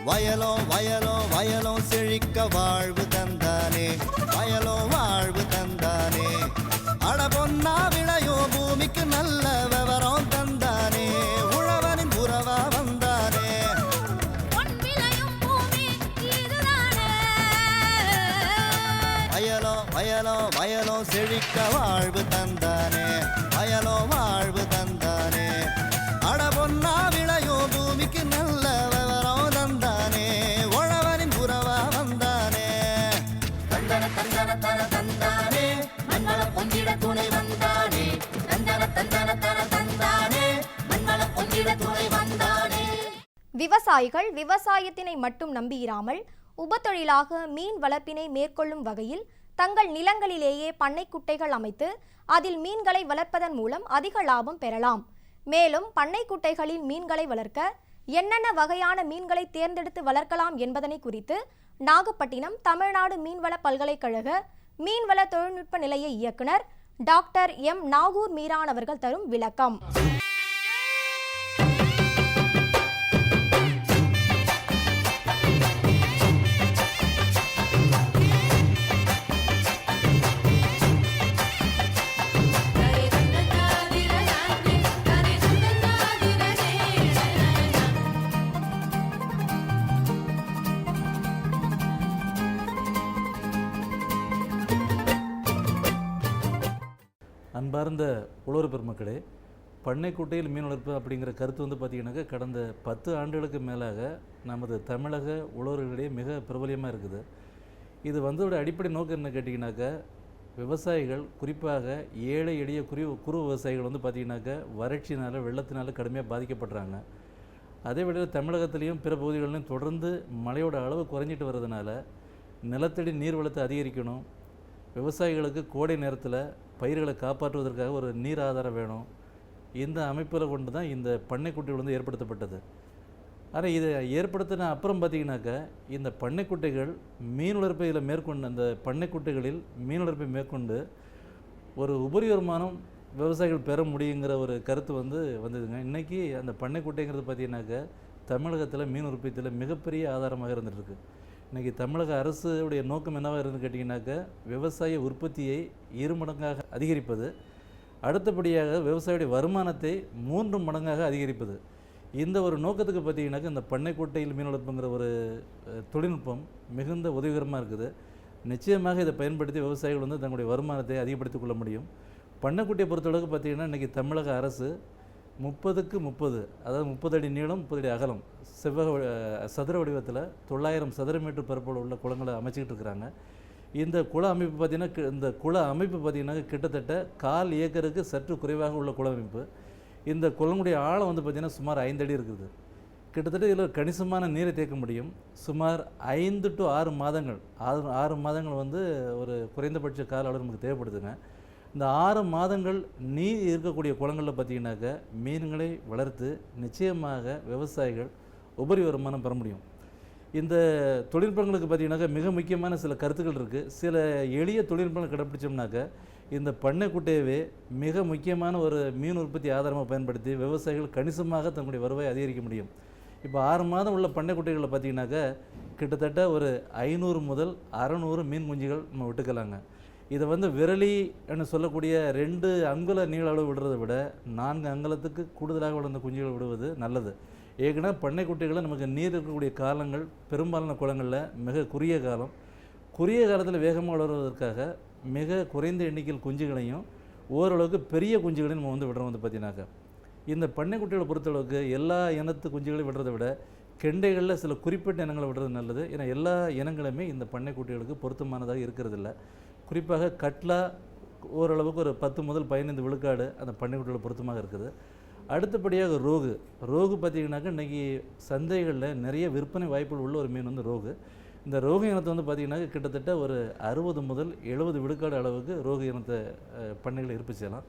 வயலோ வயலோ வயலோ செழிக்க வாழ்வு தந்தானே, வயலோ வாழ்வு தந்தானே. அட பொன்னா விளையோ பூமிக்கு நல்ல விவரம் தந்தானே, உழவனின் உறவா வந்தானே. வயலோ வயலோ வயலோ செழிக்க வாழ்வு தந்தானே, வயலோ வாழ்வு தந்தானே. அட பொன்னா விளையோ பூமிக்கு நல்ல விவரம் தந்தானே, உழவனின் உறவா வந்தானே. தந்தன தந்தன தன தந்தானே, மண்வள பொங்கிட துணை வந்தானே. தந்தன தந்தன தன தந்தானே, மண்வள பொங்கிட துணை வந்தானே. விவசாயிகள் விவசாயத்தினை மட்டும் நம்பியிராமல் உபத்தொழிலாக மீன் வளர்ப்பினை மேற்கொள்ளும் வகையில் தங்கள் நிலங்களிலேயே பண்ணை குட்டைகள் அமைத்து அதில் மீன்களை வளர்ப்பதன் மூலம் அதிக லாபம் பெறலாம். மேலும் பண்ணை குட்டைகளில் மீன்களை வளர்க்க என்னென்ன வகையான மீன்களை தேர்ந்தெடுத்து வளர்க்கலாம் என்பதனை குறித்து நாகப்பட்டினம் தமிழ்நாடு மீன்வள பல்கலைக்கழக மீன்வள தொழில்நுட்ப நிலைய இயக்குனர் டாக்டர் எம் நாகூர் மீரான் அவர்கள் தரும் விளக்கம். அன்பார்ந்த உழவர் பெருமக்களே, பண்ணை குட்டையில் மீன் வளர்ப்பு அப்படிங்கிற கருத்து வந்து பார்த்திங்கனாக்கா கடந்த 10 ஆண்டுகளுக்கு மேலாக நமது தமிழக உழவர்களிடையே மிக பிரபலியமாக இருக்குது. இது வந்ததோட அடிப்படை நோக்கம் என்ன கேட்டிங்கனாக்கா, விவசாயிகள் குறிப்பாக ஏழை எளிய குறு விவசாயிகள் வந்து பார்த்திங்கனாக்கா வறட்சினால் வெள்ளத்தினால கடுமையாக பாதிக்கப்படுறாங்க. அதே வேளையில் தமிழகத்திலையும் பிற பகுதிகளிலும் தொடர்ந்து மழையோட அளவு குறைஞ்சிட்டு வர்றதுனால நிலத்தடி நீர் வளத்தை அதிகரிக்கணும், விவசாயிகளுக்கு கோடை நேரத்தில் பயிர்களை காப்பாற்றுவதற்காக ஒரு நீர் ஆதாரம் வேணும். இந்த அமைப்பில் கொண்டு தான் இந்த பண்ணைக்குட்டைகள் வந்து ஏற்படுத்தப்பட்டது. ஆனால் இதை ஏற்படுத்தின அப்புறம் பார்த்திங்கனாக்கா இந்த பண்ணைக்குட்டைகள் மீன் வளர்ப்பையில் மேற்கொண்டு அந்த பண்ணைக்குட்டைகளில் மீன் வளர்ப்பை மேற்கொண்டு ஒரு உபரி வருமானம் விவசாயிகள் பெற முடியுங்கிற ஒரு கருத்து வந்ததுங்க. இன்றைக்கி அந்த பண்ணைக்குட்டைங்கிறது பார்த்திங்கனாக்கா தமிழகத்தில் மீன் உற்பத்தியில் மிகப்பெரிய ஆதாரமாக இருந்துகிட்ருக்கு. இன்றைக்கி தமிழக அரசுடைய நோக்கம் என்னவாக இருந்து கேட்டிங்கனாக்கா விவசாய உற்பத்தியை 2 மடங்காக அதிகரிப்பது, அடுத்தபடியாக விவசாயியுடைய வருமானத்தை 3 மடங்காக அதிகரிப்பது. இந்த ஒரு நோக்கத்துக்கு பார்த்திங்கனாக்கா இந்த பண்ணைக்குட்டையில் மீன் வளர்ப்புங்கிற ஒரு தொழில்நுட்பம் மிகுந்த உதவிகரமாக இருக்குது. நிச்சயமாக இதை பயன்படுத்தி விவசாயிகள் தங்களுடைய வருமானத்தை அதிகப்படுத்திக் கொள்ள முடியும். பண்ணைக்குட்டையை பொறுத்தளவுக்கு பார்த்திங்கன்னா இன்றைக்கி தமிழக அரசு 30க்கு 30, அதாவது 30 அடி நீளம் 30 அடி அகலம் சதுர வடிவத்தில் 900 சதுர மீட்டர் பரப்பளவு உள்ள குளங்களை அமைச்சிக்கிட்டு இருக்கிறாங்க. இந்த குள அமைப்பு பார்த்திங்கன்னா கிட்டத்தட்ட 1/4 ஏக்கருக்கு சற்று குறைவாக உள்ள குள அமைப்பு. இந்த குளங்களுடைய ஆழம் பார்த்திங்கன்னா சுமார் 5 அடி இருக்குது. கிட்டத்தட்ட இதில் கணிசமான நீரை தேக்க முடியும். சுமார் 5 to 6 மாதங்கள் 6 மாதங்கள் ஒரு குறைந்தபட்ச கால அளவு நமக்கு தேவைப்படுதுங்க. இந்த 6 மாதங்கள் நீர் இருக்கக்கூடிய குளங்களில் பார்த்திங்கனாக்கா மீன்களை வளர்த்து நிச்சயமாக விவசாயிகள் உபரி வருமானம் பெற முடியும். இந்த தொழில்நுட்பங்களுக்கு பார்த்திங்கனாக்கா மிக முக்கியமான சில கருத்துக்கள் இருக்குது. சில எளிய தொழில்நுட்பங்களை கடைப்பிடிச்சோம்னாக்கா இந்த பண்ணைக்குட்டையவே மிக முக்கியமான ஒரு மீன் உற்பத்தி ஆதாரமாக பயன்படுத்தி விவசாயிகள் கணிசமாக தங்களுடைய வருவாயை அதிகரிக்க முடியும். இப்போ 6 மாதம் உள்ள பண்ணைக்குட்டைகளில் பார்த்திங்கனாக்கா கிட்டத்தட்ட ஒரு 500 முதல் 600 மீன் குஞ்சுகள் நம்ம விட்டுக்கலாங்க. இதை விரலின்னு சொல்லக்கூடிய 2 அங்குல நீள அளவு விடுறதை விட 4 அங்குலத்துக்கு கூடுதலாக வளர்ந்த குஞ்சுகள் விடுவது நல்லது. ஏற்கனவே பண்ணைக்குட்டைகளில் நமக்கு நீர் இருக்கக்கூடிய காலங்கள் பெரும்பாலான குளங்களில் மிக குறுகிய காலத்தில் வேகமாக வளர்வதற்காக மிக குறைந்த எண்ணிக்கையில் குஞ்சுகளையும் ஓரளவுக்கு பெரிய குஞ்சுகளையும் நம்ம விடுறோம். பார்த்தீங்கன்னாக்கா இந்த பண்ணைக்குட்டைகளை பொறுத்தளவுக்கு எல்லா இனத்து குஞ்சுகளையும் விடுறதை விட கெண்டைகளில் சில குறிப்பிட்ட இனங்களை விடுறது நல்லது. ஏன்னா எல்லா இனங்களுமே இந்த பண்ணைக்குட்டைகளுக்கு பொருத்தமானதாக இருக்கிறதில்ல. குறிப்பாக கட்லா ஓரளவுக்கு ஒரு 10 முதல் 15 விழுக்காடு அந்த பண்ணைக்குட்டையில் பொருத்தமாக இருக்குது. அடுத்தபடியாக ரோகு பார்த்திங்கனாக்கா இன்றைக்கி சந்தைகளில் நிறைய விற்பனை வாய்ப்புகள் உள்ள ஒரு மீன் ரோகு. இந்த ரோகு இனத்தை பார்த்திங்கனாக்கா கிட்டத்தட்ட ஒரு 60 முதல் 70 விழுக்காடு அளவுக்கு ரோகு இனத்தை பண்ணைகளை இருப்பு செய்யலாம்.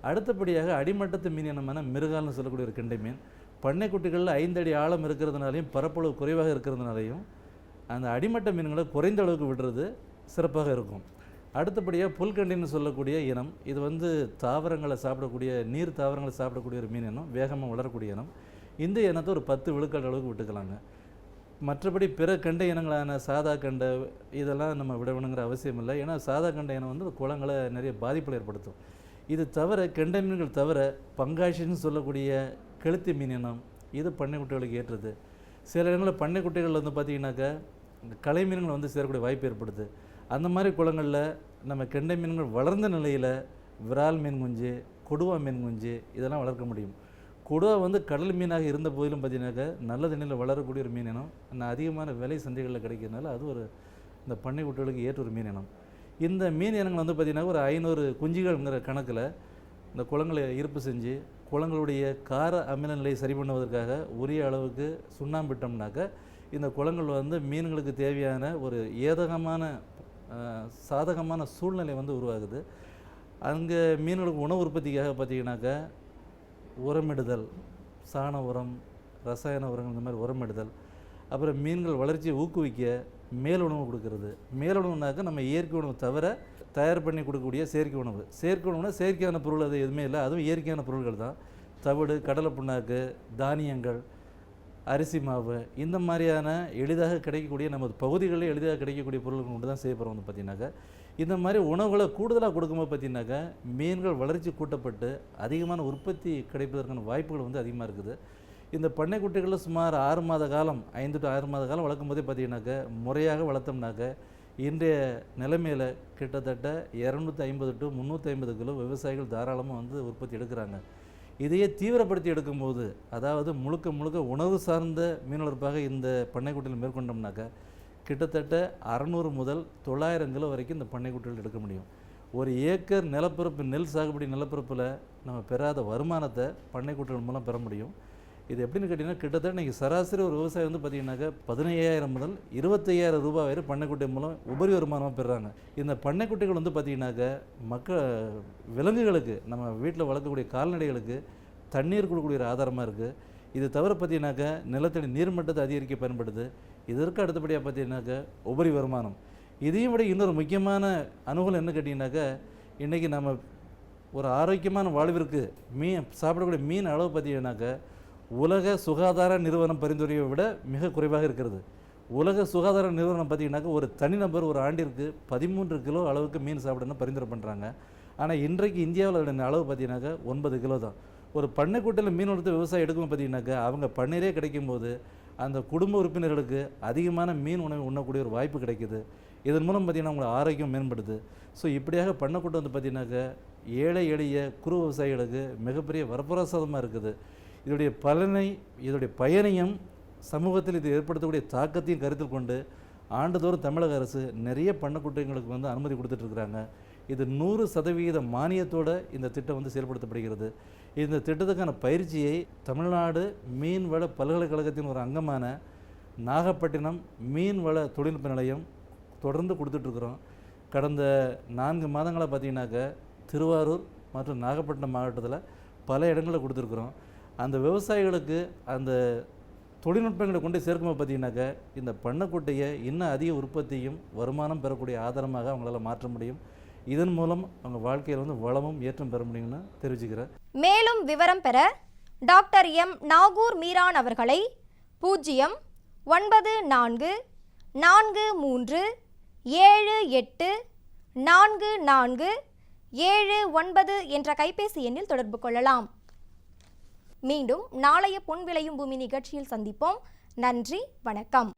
அடுத்தபடியாக அடிமட்டத்து மீன் இனமான மிருகால்னு சொல்லக்கூடிய ஒரு கெண்டை மீன் பண்ணைக்குட்டிகளில் 5 அடி ஆழம் இருக்கிறதுனாலையும் பரப்பளவு குறைவாக இருக்கிறதுனாலையும் அந்த அடிமட்ட மீன்களை குறைந்த அளவுக்கு விடுறது சிறப்பாக இருக்கும். அடுத்தபடியாக புல்கண்டின்னு சொல்லக்கூடிய இனம், இது தாவரங்களை சாப்பிடக்கூடிய நீர் தாவரங்களை சாப்பிடக்கூடிய ஒரு மீன் இனம், வேகமாக வளரக்கூடிய இனம். இந்த இனத்தை ஒரு 10 விழுக்காடு அளவுக்கு விட்டுக்கலாங்க. மற்றபடி பிற கண்டை இனங்களான சாதா கண்டை இதெல்லாம் நம்ம விடணுங்கிற அவசியம் இல்லை. ஏன்னா சாதா கண்டை இனம் வந்து குளங்களை நிறைய பாதிப்புகள் ஏற்படுத்தும். இது தவிர கெண்டை மீன்கள் தவிர பங்காஷின்னு சொல்லக்கூடிய கெளுத்தி மீன் இனம் இது பண்ணைக்குட்டைகளுக்கு ஏற்றது. சில இடங்களில் பண்ணைக்குட்டைகள் வந்து பார்த்திங்கனாக்கா கலை மீன்கள் வந்து சேரக்கூடிய வாய்ப்பு ஏற்படுது. அந்த மாதிரி குளங்களில் நம்ம கெண்டை மீன்கள் வளர்ந்த நிலையில் விரால் மீன் குஞ்சு, கொடுவா மீன் குஞ்சு இதெல்லாம் வளர்க்க முடியும். கொடுவா வந்து கடல் மீனாக இருந்த போதிலும் பார்த்தீங்கன்னாக்கா நல்ல தண்ணியில் வளரக்கூடிய ஒரு மீன் இனம். அதிகமான விலை சந்தைகளில் கிடைக்கிறதுனால அது ஒரு இந்த பண்ணை குட்டைகளுக்கு ஏற்ற ஒரு மீன் இனம். இந்த மீன் இனங்கள் வந்து பார்த்திங்கன்னா ஒரு 500 குஞ்சுகள்ங்கிற கணக்கில் இந்த குளங்களை இருப்பு செஞ்சு குளங்களுடைய கார அமில நிலையை சரி பண்ணுவதற்காக உரிய அளவுக்கு சுண்ணாம்பிட்டோம்னாக்கா இந்த குளங்கள் வந்து மீன்களுக்கு தேவையான ஒரு ஏதகமான சாதகமான சூழ்நிலை வந்து உருவாகுது. அங்கே மீன்களுக்கு உணவு உற்பத்திக்காக பார்த்திங்கனாக்கா உரமிடுதல், சாண உரம், ரசாயன உரங்கள் இந்த மாதிரி உரமிடுதல், அப்புறம் மீன்கள் வளர்ச்சியை ஊக்குவிக்க மேலுணவு கொடுக்கறது. மேலுணவுனாக்க நம்ம இயற்கை உணவு தவிர தயார் பண்ணி கொடுக்கக்கூடிய செயற்கை உணவு. செயற்கை உணவுனா செயற்கையான பொருள் அது எதுவுமே இல்லை, அதுவும் இயற்கையான பொருட்கள் தான். தவிடு, கடலை புண்ணாக்கு, தானியங்கள், அரிசி மாவு இந்த மாதிரியான எளிதாக கிடைக்கக்கூடிய நமது பகுதிகளில் எளிதாக கிடைக்கக்கூடிய பொருட்கள் கொண்டு தான் செய்யப்படுறோம். வந்து பார்த்திங்கனாக்கா இந்த மாதிரி உணவுகளை கூடுதலாக கொடுக்கும்போது பார்த்திங்கனாக்கா மீன்கள் வளர்ச்சி கூட்டப்பட்டு அதிகமான உற்பத்தி கிடைப்பதற்கான வாய்ப்புகள் வந்து அதிகமாக இருக்குது. இந்த பண்ணைக்குட்டைகளில் சுமார் 6 மாத காலம் 5 to 6 மாத காலம் வளர்க்கும் போதே பார்த்திங்கனாக்கா முறையாக வளர்த்தோம்னாக்கா இன்றைய நிலைமையில் கிட்டத்தட்ட 250 to 350 கிலோ விவசாயிகள் தாராளமாக வந்து உற்பத்தி எடுக்கிறாங்க. இதையே தீவிரப்படுத்தி எடுக்கும்போது, அதாவது முழுக்க முழுக்க உணவு சார்ந்த மீன் வளர்ப்பாக இந்த பண்ணைக்குட்டையில் மேற்கொண்டோம்னாக்கா கிட்டத்தட்ட 600 முதல் 900 கிலோ வரைக்கும் இந்த பண்ணைக்குட்டையில் எடுக்க முடியும். ஒரு ஏக்கர் நிலப்பரப்பு நெல் சாகுபடி நிலப்பரப்பில் நம்ம பெறாத வருமானத்தை பண்ணைக்குட்டைகள் மூலம் பெற முடியும். இது எப்படின்னு கேட்டிங்கன்னா கிட்டத்தட்ட இன்றைக்கி சராசரி ஒரு விவசாயி வந்து பார்த்திங்கனாக்கா 15,000 முதல் 25,000 ரூபாய் வரை பண்ணைக்குட்டை மூலம் உபரி வருமானமாக பெறுறாங்க. இந்த பண்ணைக்குட்டைகள் வந்து பார்த்திங்கனாக்கா விலங்குகளுக்கு நம்ம வீட்டில் வளர்க்கக்கூடிய கால்நடைகளுக்கு தண்ணீர் கொடுக்கக்கூடிய ஆதாரமாக இருக்குது. இது தவிர பார்த்திங்கனாக்கா நிலத்தடி நீர்மட்டத்தை அதிகரிக்க பயன்படுது. இதற்கு அடுத்தபடியாக பார்த்திங்கனாக்கா உபரி வருமானம். இதையும் விட இன்னொரு முக்கியமான அனுகூலம் என்ன கேட்டிங்கனாக்கா இன்றைக்கி நம்ம ஒரு ஆரோக்கியமான வாழ்விற்கு சாப்பிடக்கூடிய மீன் அளவு பார்த்திங்கனாக்கா உலக சுகாதார நிறுவனம் பரிந்துரையை விட மிக குறைவாக இருக்கிறது. உலக சுகாதார நிறுவனம் பார்த்திங்கனாக்கா ஒரு தனிநபர் ஒரு ஆண்டிற்கு 13 கிலோ அளவுக்கு மீன் சாப்பிடணும்னு பரிந்துரை பண்ணுறாங்க. ஆனால் இன்றைக்கு இந்தியாவில் அளவு பார்த்திங்கனாக்கா 9 கிலோ தான். ஒரு பண்ணைக்குட்டையில் மீன் வளர்த்து விவசாயம் எடுக்கும் பார்த்திங்கனாக்கா அவங்க பண்ணையிலே கிடைக்கும்போது அந்த குடும்ப உறுப்பினர்களுக்கு அதிகமான மீன் உணவு உண்ணக்கூடிய ஒரு வாய்ப்பு கிடைக்குது. இதன் மூலம் பார்த்திங்கன்னா அவங்களோட ஆரோக்கியம் மேம்படுது. ஸோ இப்படியாக பண்ணைக்குட்டை வந்து பார்த்திங்கனாக்கா ஏழை எளிய குறு விவசாயிகளுக்கு மிகப்பெரிய வரப்பிரசாதமாக இருக்குது. இதோடைய பயனையும் சமூகத்தில் இது ஏற்படுத்தக்கூடிய தாக்கத்தையும் கருத்தில் கொண்டு ஆண்டுதோறும் தமிழக அரசு நிறைய பண்ணைக்குட்டைகளுக்கு வந்து அனுமதி கொடுத்துட்ருக்குறாங்க. இது 100% மானியத்தோடு இந்த திட்டம் வந்து செயல்படுத்தப்படுகிறது. இந்த திட்டத்துக்கான பயிற்சியை தமிழ்நாடு மீன்வள பல்கலைக்கழகத்தின் ஒரு அங்கமான நாகப்பட்டினம் மீன்வள தொழில்நுட்ப நிலையம் தொடர்ந்து கொடுத்துட்ருக்குறோம். கடந்த 4 மாதங்களாக பார்த்திங்கனாக்கா திருவாரூர் மற்றும் நாகப்பட்டினம் மாவட்டத்தில் பல இடங்களில் கொடுத்துருக்குறோம். அந்த விவசாயிகளுக்கு அந்த தொழில்நுட்பங்களை கொண்டு சேர்க்கும்போது பார்த்திங்கனாக்கா இந்த பண்ணைக்குட்டையை இன்னும் அதிக உற்பத்தியும் வருமானம் பெறக்கூடிய ஆதாரமாக அவங்களால மாற்ற முடியும். இதன் மூலம் அவங்க வாழ்க்கையில் வந்து வளமும் ஏற்றம் பெற முடியும்னு தெரிவிச்சுக்கிறேன். மேலும் விவரம் பெற டாக்டர் எம் நாகூர் மீரான் அவர்களை 09443784479 என்ற கைபேசி எண்ணில் தொடர்பு கொள்ளலாம். மீண்டும் நாளைய பொன் விளையும் பூமி நிகழ்ச்சியில் சந்திப்போம். நன்றி, வணக்கம்.